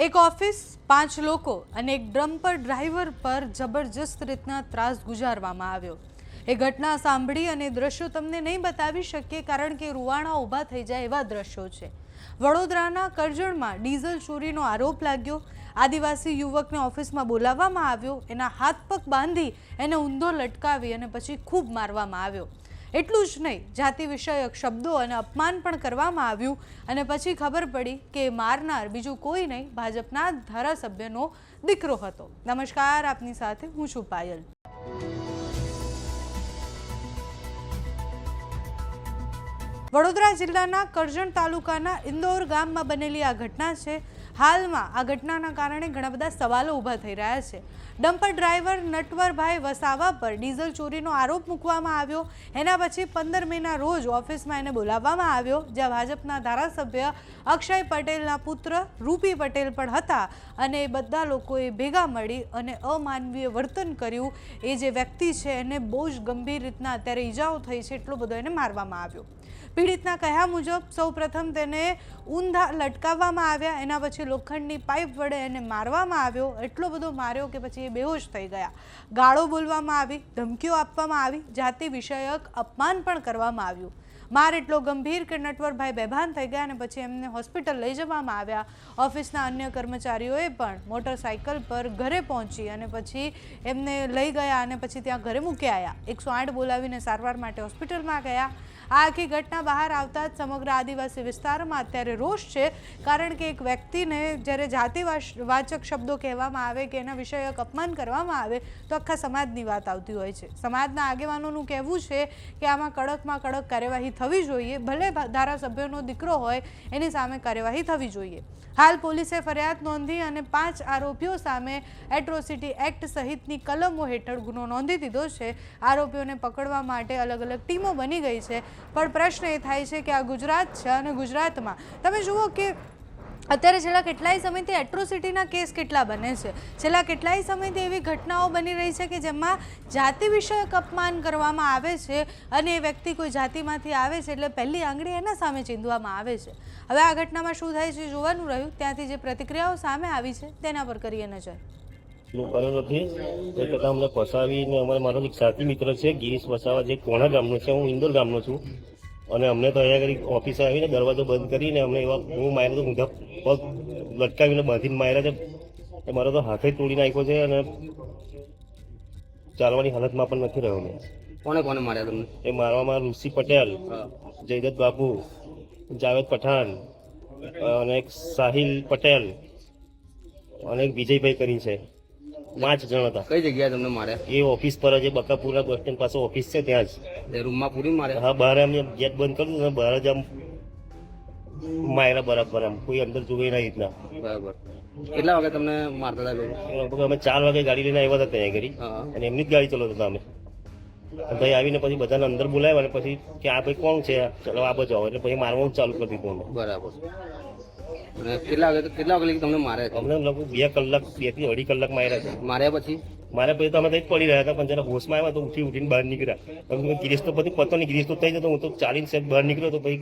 એક ઓફિસ, 5 લોકો અને એક ડમ્પર ડ્રાઈવર પર જબરજસ્ત રીતના ત્રાસ ગુજારવામાં આવ્યો। એ ઘટના સાંભળી અને દ્રશ્યો તમને નહીં બતાવી શકીએ કારણ કે રૂવાણા ઊભા થઈ જાય એવા દ્રશ્યો છે। વડોદરાના કરજણમાં ડીઝલ ચોરીનો આરોપ લાગ્યો। આદિવાસી યુવકને ઓફિસમાં બોલાવવામાં આવ્યો, એના હાથ પગ બાંધી એને ઊંધો લટકાવી અને પછી ખૂબ મારવામાં આવ્યો। એટલું જ નહીં, જાતિ વિષયક શબ્દો અને અપમાન પણ કરવામાં આવ્યું અને પછી ખબર પડી કે મારનાર બીજું કોઈ નહીં, ભાજપના ધારાસભ્યનો દીકરો હતો। નમસ્કાર, આપની સાથે હું છું પાયલ। વડોદરા જિલ્લાના કરજણ તાલુકાના ઇન્દોર ગામમાં બનેલી આ ઘટના છે। હાલમાં આ ઘટનાના કારણે ઘણા બધા સવાલો ઊભા થઈ રહ્યા છે। ડમ્પર ડ્રાઈવર નટવરભાઈ વસાવા પર ડીઝલ ચોરીનો આરોપ મૂકવામાં આવ્યો। એના પછી 15 મેના રોજ ઓફિસમાં એને બોલાવવામાં આવ્યો, જ્યાં ભાજપના ધારાસભ્ય અક્ષય પટેલના પુત્ર રૂપી પટેલ પણ હતા અને એ બધા લોકોએ ભેગા મળી અને અમાનવીય વર્તન કર્યું। એ જે વ્યક્તિ છે એને બહુ જ ગંભીર રીતના અત્યારે ઈજાઓ થઈ છે, એટલો બધો એને મારવામાં આવ્યો। પીડિતના કહ્યા મુજબ સૌપ્રથમ તેને ઊંધા લટકાવવામાં આવ્યા, એના પછી લોખંડની પાઇપ વડે એને મારવામાં આવ્યો। એટલો બધો માર્યો કે પછી એ બેહોશ થઈ ગયા। ગાળો બોલવામાં આવી, ધમકીઓ આપવામાં આવી, જાતિ વિષયક અપમાન પણ કરવામાં આવ્યું। માર એટલો ગંભીર કે નટવરભાઈ બેભાન થઈ ગયા અને પછી એમને હોસ્પિટલ લઈ જવામાં આવ્યા। ઓફિસના અન્ય કર્મચારીઓએ પણ મોટરસાઇકલ પર ઘરે પહોંચી અને પછી એમને લઈ ગયા અને પછી ત્યાં ઘરે મૂકી આવ્યા। 108 બોલાવીને સારવાર માટે હોસ્પિટલમાં ગયા। આ આખી ઘટના બહાર આવતા જ સમગ્ર આદિવાસી વિસ્તારમાં અત્યારે રોષ છે, કારણ કે એક વ્યક્તિને જ્યારે જાતિવાચક શબ્દો કહેવામાં આવે કે એના વિષયક અપમાન કરવામાં આવે તો આખા સમાજની વાત આવતી હોય છે। સમાજના આગેવાનોનું કહેવું છે કે આમાં કડકમાં કડક કાર્યવાહી થવી જોઈએ, ભલે ધારાસભ્યનો દીકરો હોય એની સામે કાર્યવાહી થવી જોઈએ। હાલ પોલીસે ફરિયાદ નોંધી અને 5 આરોપીઓ સામે એટ્રોસિટી એક્ટ સહિતની કલમો હેઠળ ગુનો નોંધી દીધો છે। આરોપીઓને પકડવા માટે અલગ અલગ ટીમો બની ગઈ છે, પણ પ્રશ્ન એ થાય છે કે આ ગુજરાત છે અને ગુજરાતમાં તમે જુઓ કે અત્યારે છેલ્લા કેટલાય સમયથી એટ્રોસિટીના કેસ કેટલા બને છે, છેલ્લા કેટલાય સમયથી એવી ઘટનાઓ બની રહી છે કે જેમાં જાતિ વિષયક અપમાન કરવામાં આવે છે અને એ વ્યક્તિ કોઈ જાતિમાંથી આવે છે એટલે પહેલી આંગળી એના સામે ચીંધવામાં આવે છે। હવે આ ઘટનામાં શું થાય છે જોવાનું રહ્યું। ત્યાંથી જે પ્રતિક્રિયાઓ સામે આવી છે તેના પર કરીએ નજર। નથી એ કરતાં અમને ફસાવીને મારો એક સાથી મિત્ર છે ગિરીશ વસાવા, જે કોણા ગામનો છે, હું ઇન્દોર ગામનો છું, અને અમને તો અહીંયા આગળ ઓફિસે આવીને દરવાજો બંધ કરીને અમને એવા હું માર્યો તો ઊંધા પગ લટકાવીને બાંધીને માર્યા છે। મારો તો હાથે તોડી નાખ્યો છે અને ચાલવાની હાલતમાં પણ નથી રહ્યો મેં। કોને કોને માર્યા તમને? એ મારવામાં ઋષિ પટેલ, જયદત્ત બાબુ, જાવેદ પઠાણ અને એક સાહિલ પટેલ અને એક વિજયભાઈ કરી છે, 5 જણ હતા। કઈ જગ્યાએ તમને માર્યા? એ ઓફિસ પર જ, બકાપુરા બસ સ્ટેન્ડ પાસે ઓફિસ છે ત્યાં જ। એ રૂમમાં પૂરી માર્યા? હા, બહાર અમે ગેટ બંધ કર્યું ને બહાર જ આમ માર્યા બરાબર, આમ કોઈ અંદર જોવે ના રીતના। બરાબર। કેટલા વાગે તમને મારતા હતા લોકો? લગભગ અમે 4 વાગે ગાડી લઈને આવ્યા હતા ત્યાં ઘડી, અને એમની જ ગાડી ચલાવતા હતા અમે। ભાઈ આવીને પછી બધાને અંદર બોલાવ્યા અને પછી કે આ ભાઈ કોણ છે, ચલો આ બાજુ આવો, એટલે પછી મારવાનું ચાલુ કરી દીધું અમે। બરાબર। અને કેટલા વાગે લગી તમને માર્યા? અમને લગભગ 2 કલાક, 2 થી 2.5 કલાક માર્યા છે। માર્યા પછી? મારે પછી તો અમે ત્યાં પડી રહ્યા હતા, પણ જરા હોશમાં આવ્યા તો ઉઠીને બહાર નીકળ્યા। ગિરીશ તો પછી પતો નહીં, ગિરીશ તો થઈ જતો, હું તો ચાલીને બહાર નીકળ્યો તો પછી